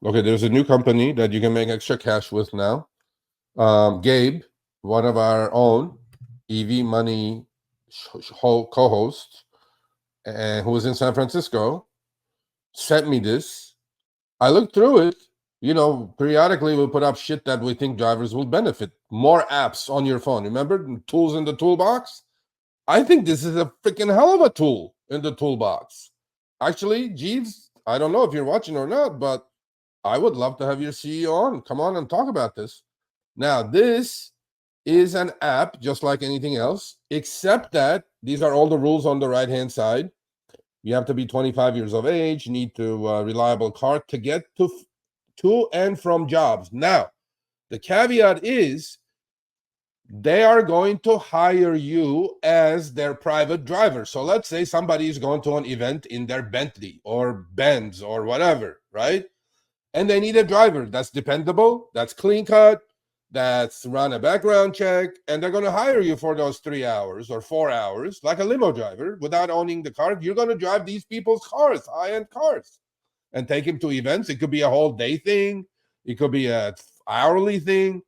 Okay, there's a new company that you can make extra cash with now. Gabe, one of our own EV Money co-hosts, and who was in San Francisco, sent me this. I looked through it. You know, periodically we'll put up shit that we think drivers will benefit. More apps on your phone. Remember, tools in the toolbox? I think this is a freaking hell of a tool in the toolbox. Actually, Jeevz, I don't know if you're watching or not, but I would love to have your CEO on. Come on and talk about this. Now, this is an app just like anything else, except that these are all the rules on the right-hand side. You have to be 25 years of age, need to reliable car to get to and from jobs. Now, the caveat is they are going to hire you as their private driver. So let's say somebody is going to an event in their Bentley or Benz or whatever, right? And they need a driver that's dependable, that's clean cut, that's run a background check, and they're going to hire you for those 3 hours or 4 hours, like a limo driver, without owning the car. You're going to drive these people's cars, high-end cars, and take them to events. It could be a whole day thing. It could be a hourly thing.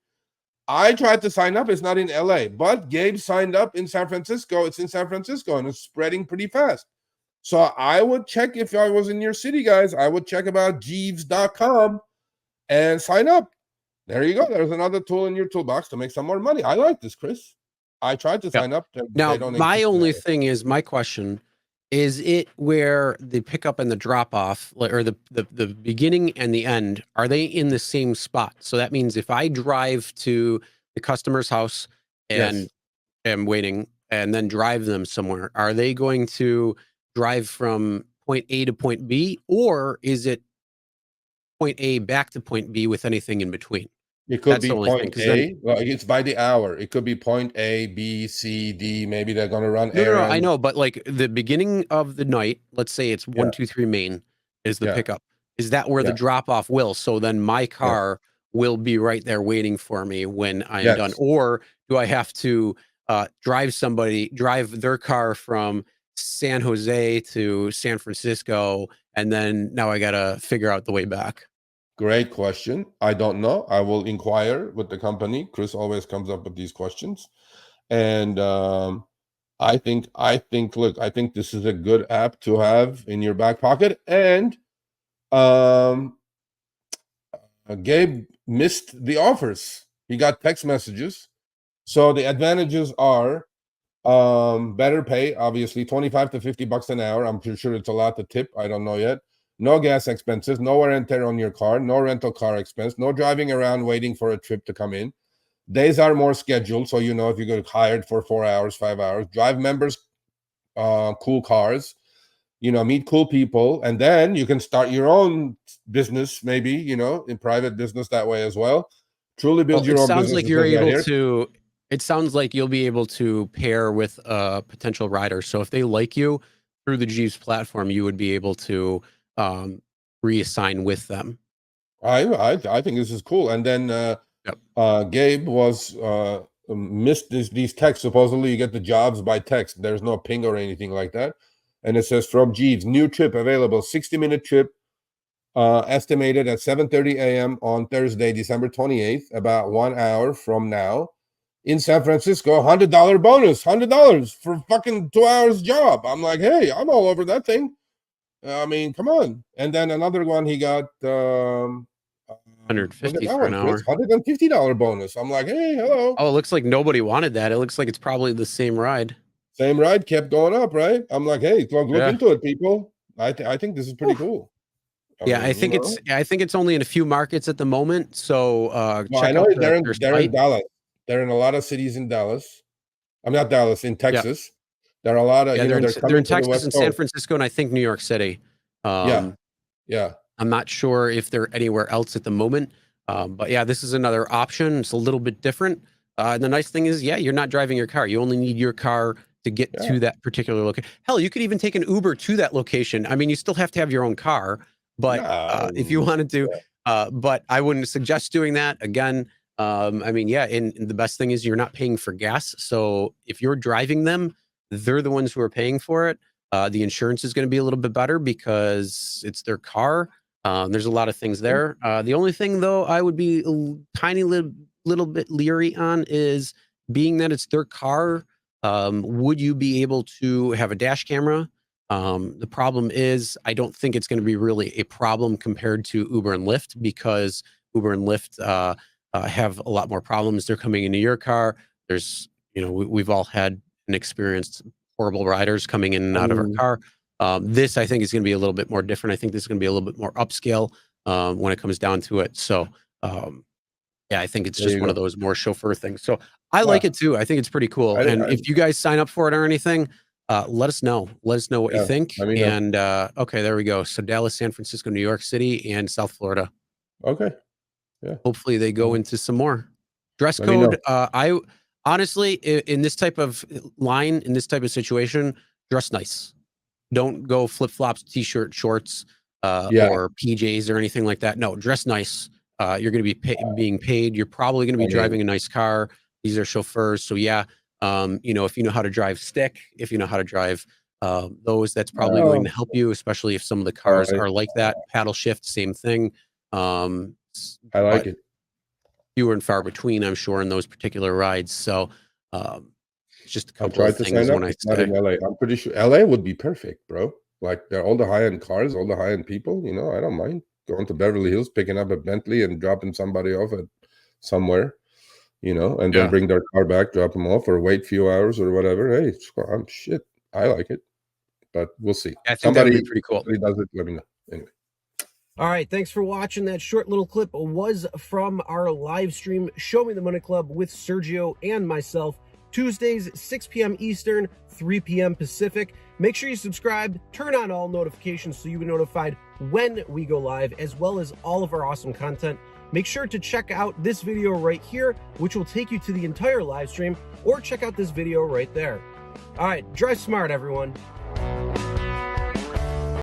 I tried to sign up. It's not in LA, but Gabe signed up in San Francisco. It's in San Francisco, and it's spreading pretty fast. So I would check, if I was in your city, guys, I would check about Jeevz.com and sign up. There you go. There's another tool in your toolbox to make some more money. I like this, Chris. I tried to sign up. Now, my only thing is, my question, is it where the pickup and the drop off, or the beginning and the end, are they in the same spot? So that means if I drive to the customer's house and am waiting and then drive them somewhere, are they going to drive from point A to point B, or is it point A back to point B with anything in between? It could be point A. Well, it's by the hour. It could be point A, B, C, D. Maybe they're going to run errands. No, I know, but like the beginning of the night, let's say it's 123 Main is the pickup. Is that where the drop off will? So then my car will be right there waiting for me when I am done. Or do I have to drive their car from San Jose to San Francisco, and then now I got to figure out the way back? Great question. I don't know. I will inquire with the company. Chris always comes up with these questions. And I think this is a good app to have in your back pocket. And Gabe missed the offers. He got text messages. So the advantages are better pay, obviously, 25 to 50 bucks an hour. I'm pretty sure it's a lot to tip. I don't know yet. No gas expenses, no wear and tear on your car, no rental car expense, no driving around waiting for a trip to come in. Days are more scheduled, so you know if you get hired for 4 hours, 5 hours. Drive members cool cars, you know, meet cool people, and then you can start your own business, maybe, you know, in private business that way as well. Truly build your own business. It sounds like you're able to. It sounds like you'll be able to pair with a potential rider. So if they like you through the Jeevz platform, you would be able to reassign with them. I think this is cool. And then Gabe was missed these texts. Supposedly you get the jobs by text. There's no ping or anything like that. And it says from Jeevz, new trip available, 60-minute trip, estimated at 7:30 a.m. on Thursday, December 28th, about 1 hour from now. In San Francisco, $100 bonus, $100 for fucking 2 hours job. I'm like, hey, I'm all over that thing. I mean, come on. And then another one, he got $150 for an hour. $150 bonus. I'm like, hey, hello. Oh, it looks like nobody wanted that. It looks like it's probably the same ride. Same ride kept going up, right? I'm like, hey, look into it, people. I think this is pretty cool. I think it's only in a few markets at the moment. So I know they're in Dallas. They're in a lot of cities in Dallas. I'm not Dallas, in Texas. There are a lot of they're in Texas and San Francisco, and I think New York City. Yeah. I'm not sure if they're anywhere else at the moment. But yeah, this is another option. It's a little bit different. And the nice thing is, you're not driving your car. You only need your car to get to that particular location. Hell, you could even take an Uber to that location. I mean, you still have to have your own car, but if you wanted to, but I wouldn't suggest doing that. Again, I mean, and the best thing is you're not paying for gas. So if you're driving them, they're the ones who are paying for it. The insurance is going to be a little bit better because it's their car. There's a lot of things there. The only thing though I would be tiny little bit leery on is, being that it's their car, would you be able to have a dash camera? The problem is, I don't think it's going to be really a problem compared to Uber and Lyft, because Uber and Lyft have a lot more problems. They're coming into your car. There's, we've all had and experienced horrible riders coming in and out of our car. This, I think, is going to be a little bit more different. I think this is going to be a little bit more upscale when it comes down to it. So, yeah, I think it's just one of those more chauffeur things. So I like it too. I think it's pretty cool. And if you guys sign up for it or anything, let us know. Let us know what you think. And okay, there we go. So Dallas, San Francisco, New York City, and South Florida. Okay. Yeah. Hopefully they go into some more. Dress code. I honestly, in this type of line, in this type of situation, dress nice. Don't go flip-flops, t-shirt, shorts, or PJs or anything like that. No, dress nice. You're going to be being paid. You're probably going to be driving a nice car. These are chauffeurs. So yeah, if you know how to drive stick, if you know how to drive those, that's probably going to help you, especially if some of the cars are like that. Paddle shift, same thing. I like it. Fewer and far between, I'm sure, in those particular rides. So it's just a couple of things when I say. In LA. I'm pretty sure LA would be perfect, bro. Like, they're all the high-end cars, all the high-end people. I don't mind going to Beverly Hills, picking up a Bentley and dropping somebody off at somewhere, and then bring their car back, drop them off, or wait a few hours or whatever. Hey, shit, I like it, but we'll see. I think that'd be pretty cool. Does it? Let me know. Anyway. All right, thanks for watching. That short little clip was from our live stream, Show Me the Money Club, with Sergio and myself, Tuesdays, 6 p.m. Eastern, 3 p.m. Pacific. Make sure you subscribe, turn on all notifications so you'll be notified when we go live, as well as all of our awesome content. Make sure to check out this video right here, which will take you to the entire live stream, or check out this video right there. All right, drive smart, everyone.